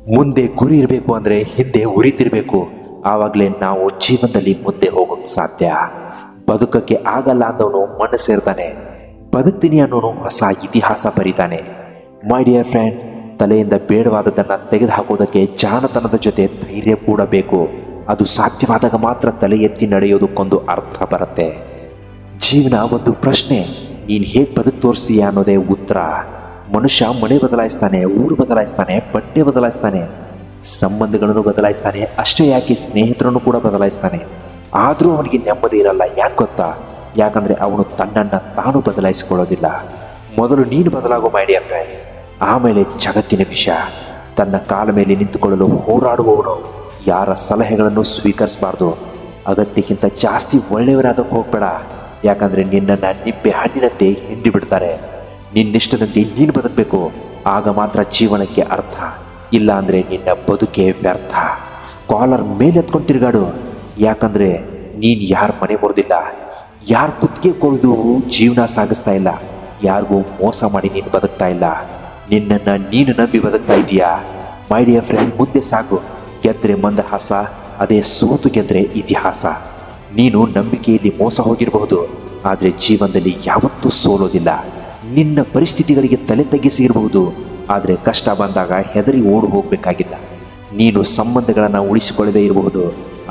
ಮುಂದೆ ಗುರಿ ಇರಬೇಕು ಅಂದರೆ ಹಿಂದೆ ಉರಿತಿರಬೇಕು. ಆವಾಗಲೇ ನಾವು ಜೀವನದಲ್ಲಿ ಮುಂದೆ ಹೋಗೋಕ್ಕೆ ಸಾಧ್ಯ. ಬದುಕಕ್ಕೆ ಆಗಲ್ಲ ಅಂದವನು ಮಣ್ಣು ಸೇರ್ತಾನೆ, ಬದುಕ್ತೀನಿ ಅನ್ನೋನು ಹೊಸ ಇತಿಹಾಸ ಬರೀತಾನೆ. ಮೈ ಡಿಯರ್ ಫ್ರೆಂಡ್, ತಲೆಯಿಂದ ಬೇಡವಾದದ್ದನ್ನು ತೆಗೆದುಹಾಕೋದಕ್ಕೆ ಜಾಣತನದ ಜೊತೆ ಧೈರ್ಯ ಕೂಡ ಬೇಕು. ಅದು ಸಾಧ್ಯವಾದಾಗ ಮಾತ್ರ ತಲೆ ಎತ್ತಿ ನಡೆಯೋದಕ್ಕೊಂದು ಅರ್ಥ ಬರುತ್ತೆ. ಜೀವನ ಒಂದು ಪ್ರಶ್ನೆ, ನೀನು ಹೇಗೆ ಬದುಕು ತೋರಿಸ್ತೀಯ ಅನ್ನೋದೇ ಉತ್ತರ. ಮನುಷ್ಯ ಮನೆ ಬದಲಾಯಿಸ್ತಾನೆ, ಊರು ಬದಲಾಯಿಸ್ತಾನೆ, ಬಟ್ಟೆ ಬದಲಾಯಿಸ್ತಾನೆ, ಸಂಬಂಧಗಳನ್ನು ಬದಲಾಯಿಸ್ತಾನೆ, ಅಷ್ಟೇ ಯಾಕೆ ಸ್ನೇಹಿತರನ್ನು ಕೂಡ ಬದಲಾಯಿಸ್ತಾನೆ. ಆದರೂ ಅವನಿಗೆ ನೆಮ್ಮದಿ ಇರಲ್ಲ. ಯಾಕೆ ಗೊತ್ತಾ? ಯಾಕಂದರೆ ಅವನು ತನ್ನನ್ನು ತಾನು ಬದಲಾಯಿಸಿಕೊಳ್ಳೋದಿಲ್ಲ. ಮೊದಲು ನೀನು ಬದಲಾಗೋ ಮೈ ಡಿಯರ್ ಫ್ರೆಂಡ್, ಆಮೇಲೆ ಜಗತ್ತಿನ ವಿಷಯ. ತನ್ನ ಕಾಲ ಮೇಲೆ ನಿಂತುಕೊಳ್ಳಲು ಹೋರಾಡುವವನು ಯಾರ ಸಲಹೆಗಳನ್ನು ಸ್ವೀಕರಿಸಬಾರ್ದು. ಅಗತ್ಯಕ್ಕಿಂತ ಜಾಸ್ತಿ ಒಳ್ಳೆಯವರಾಗಕ್ಕೆ ಹೋಗಬೇಡ. ಯಾಕಂದರೆ ನಿನ್ನನ್ನು ನಿಂಬೆ ಹಣ್ಣಿನಂತೆ ಹಿಂಡಿ ಬಿಡ್ತಾರೆ. ನಿನ್ನಿಷ್ಟದಂತೆ ನೀನು ಬದುಕಬೇಕು, ಆಗ ಮಾತ್ರ ಜೀವನಕ್ಕೆ ಅರ್ಥ. ಇಲ್ಲ ಅಂದರೆ ನಿನ್ನ ಬದುಕೇ ವ್ಯರ್ಥ. ಕಾಲರ್ ಮೇಲೆ ಎತ್ಕೊಂಡು ತಿರುಗಾಡು, ಯಾಕಂದರೆ ನೀನು ಯಾರ ಮನೆ ಮುರಿದಿಲ್ಲ, ಯಾರ ಕುತ್ತಿಗೆ ಕೊಯ್ದು ಜೀವನ ಸಾಗಿಸ್ತಾ ಇಲ್ಲ, ಯಾರಿಗೂ ಮೋಸ ಮಾಡಿ ನೀನು ಬದುಕ್ತಾ ಇಲ್ಲ. ನಿನ್ನನ್ನು ನೀನು ನಂಬಿ ಬದುಕ್ತಾ ಇದೀಯಾ. ಮೈ ಡಿಯರ್ ಫ್ರೆಂಡ್, ಮುಂದೆ ಸಾಗು. ಗೆದ್ರೆ ಮಂದಹಾಸ, ಅದೇ ಸೋತು ಗೆದ್ರೆ ಇತಿಹಾಸ. ನೀನು ನಂಬಿಕೆಯಲ್ಲಿ ಮೋಸ ಹೋಗಿರಬಹುದು, ಆದರೆ ಜೀವನದಲ್ಲಿ ಯಾವತ್ತೂ ಸೋಲೋದಿಲ್ಲ. ನಿನ್ನ ಪರಿಸ್ಥಿತಿಗಳಿಗೆ ತಲೆ ತಗ್ಗಿಸಿರಬಹುದು, ಆದರೆ ಕಷ್ಟ ಬಂದಾಗ ಹೆದರಿ ಓಡಿ ಹೋಗಬೇಕಾಗಿಲ್ಲ. ನೀನು ಸಂಬಂಧಗಳನ್ನು ಉಳಿಸಿಕೊಳ್ಳದೇ ಇರಬಹುದು,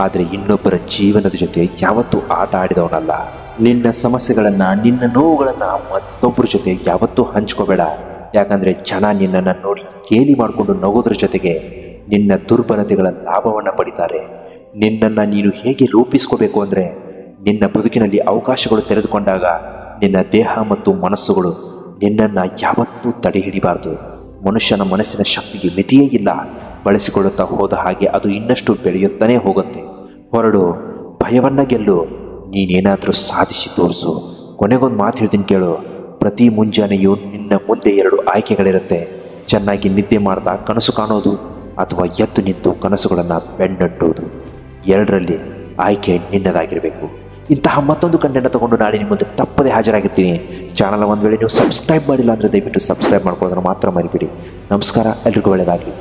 ಆದರೆ ಇನ್ನೊಬ್ಬರ ಜೀವನದ ಜೊತೆ ಯಾವತ್ತೂ ಆಟ ಆಡಿದವನಲ್ಲ. ನಿನ್ನ ಸಮಸ್ಯೆಗಳನ್ನು, ನಿನ್ನ ನೋವುಗಳನ್ನು ಮತ್ತೊಬ್ಬರ ಜೊತೆ ಯಾವತ್ತೂ ಹಂಚ್ಕೋಬೇಡ. ಯಾಕಂದರೆ ಜನ ನಿನ್ನನ್ನು ನೋಡಿ ಗೇಲಿ ಮಾಡಿಕೊಂಡು ನಗೋದ್ರ ಜೊತೆಗೆ ನಿನ್ನ ದುರ್ಬಲತೆಗಳ ಲಾಭವನ್ನು ಪಡಿತಾರೆ. ನಿನ್ನನ್ನು ನೀನು ಹೇಗೆ ರೂಪಿಸ್ಕೋಬೇಕು ಅಂದರೆ, ನಿನ್ನ ಬದುಕಿನಲ್ಲಿ ಅವಕಾಶಗಳು ತೆರೆದುಕೊಂಡಾಗ ನಿನ್ನ ದೇಹ ಮತ್ತು ಮನಸ್ಸುಗಳು ನಿನ್ನನ್ನು ಯಾವತ್ತೂ ತಡೆ ಹಿಡಿಬಾರ್ದು. ಮನುಷ್ಯನ ಮನಸ್ಸಿನ ಶಕ್ತಿಗೆ ಮಿತಿಯೇ ಇಲ್ಲ. ಬಳಸಿಕೊಳ್ಳುತ್ತಾ ಹೋದ ಹಾಗೆ ಅದು ಇನ್ನಷ್ಟು ಬೆಳೆಯುತ್ತಾನೇ ಹೋಗುತ್ತೆ. ಹೊರಡು, ಭಯವನ್ನು ಗೆಲ್ಲು, ನೀನೇನಾದರೂ ಸಾಧಿಸಿ ತೋರಿಸು. ಕೊನೆಗೊಂದು ಮಾತು ಹೇಳ್ತೀನಿ ಕೇಳು. ಪ್ರತಿ ಮುಂಜಾನೆಯೂ ನಿನ್ನ ಮುಂದೆ 2 ಆಯ್ಕೆಗಳಿರುತ್ತೆ. ಚೆನ್ನಾಗಿ ನಿದ್ದೆ ಮಾಡ್ತಾ ಕನಸು ಕಾಣೋದು, ಅಥವಾ ಎದ್ದು ನಿಂತು ಕನಸುಗಳನ್ನು ಬೆನ್ನಟ್ಟುವುದು. 2ರಲ್ಲಿ ಆಯ್ಕೆ ನಿನ್ನದಾಗಿರಬೇಕು. ಇಂತಹ ಮತ್ತೊಂದು ಕಂಟೆಂಟ್ ತಗೊಂಡು ನಾಳೆ ನಿಮ್ಮ ಮುಂದೆ ತಪ್ಪದೇ ಹಾಜರಾಗಿರ್ತೀನಿ. ಚಾನಲ್ ಒಂದು ವೇಳೆ ನೀವು ಸಬ್ಸ್ಕ್ರೈಬ್ ಮಾಡಿಲ್ಲ ಅಂದರೆ ದಯವಿಟ್ಟು ಸಬ್ಸ್ಕ್ರೈಬ್ ಮಾಡ್ಕೊಳ್ಳೋದನ್ನು ಮಾತ್ರ ಮರಿಬೇಡಿ. ನಮಸ್ಕಾರ, ಎಲ್ರಿಗೂ ಒಳ್ಳೆಯದಾಗಲಿ.